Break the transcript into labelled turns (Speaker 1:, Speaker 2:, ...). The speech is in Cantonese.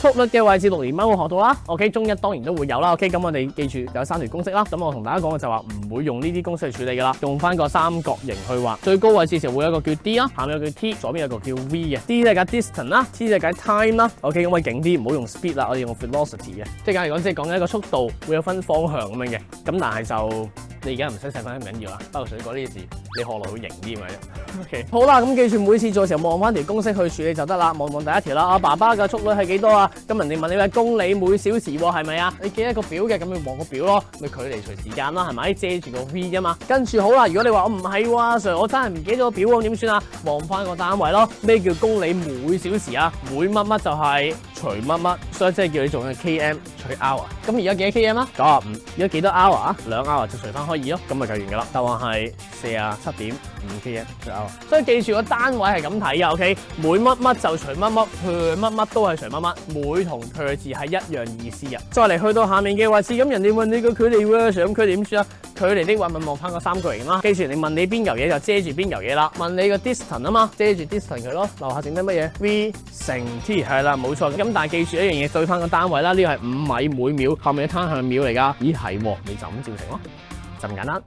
Speaker 1: 速率嘅位置6年蚊會學到啦。OK， 中一當然都會有啦。OK， 咁我哋記住有3條公式啦。咁我同大家講嘅就話唔會用呢啲公式去處理噶啦，用翻個三角形去畫。最高位置時會有一個叫 D 啦，下面有個叫 T， 左邊有個叫 V 嘅。D 咧解 distance 啦 ，T 咧解 time 啦。OK， 咁我勁啲，唔好用 speed 啦，我哋用 velocity 嘅。即係簡嚟講，即係講緊一個速度會有分方向咁樣嘅。咁但係就你而家唔使細分唔緊要啦，不過水果呢啲字你學落會型啲咪啫。OK， 好啦，咁記住每次做時候望翻條公式去處理就得啦。望第一條啦，我爸爸嘅速率係幾多啊？咁人哋問你係公里每小時喎，係咪啊？你記一個表嘅，咁咪望個表咯，咪距離隨時間啦，係咪？遮住個 V 啫嘛。跟住好啦，如果你話我唔係喎，阿 Sir， 我真係唔記得咗個表喎，點算啊？望翻個單位咯。咩叫公里每小時啊？每乜乜就係除乜乜，所以即係叫你做嘅 km 除 hour。咁而家幾多 km 啊？95。而家幾多 hour 啊？2 hour 就除翻開2咯，咁咪計完㗎啦。答案係47.5 km 除 hour。所以記住個單位係咁睇嘅 ，OK？ 每乜乜就除乜乜，per 乜乜都係除乜乜，每同 per 字係一樣意思嘅。再嚟去到下面嘅位置，咁人哋問你個距離喎，咁距離點算啊？距離的話咪望翻個三角形啦。記住你問你邊嚿嘢就遮住邊嚿嘢啦。問你個 distance 啊嘛，遮住 distance 佢咯。樓下剩低乜嘢 ？V 乘 T 係啦，冇錯。咁但係記住一樣嘢，對翻個單位啦，呢個係5米每秒，後面嘅攤向秒嚟㗎。咦係喎，你就咁照成咯，就咁簡單。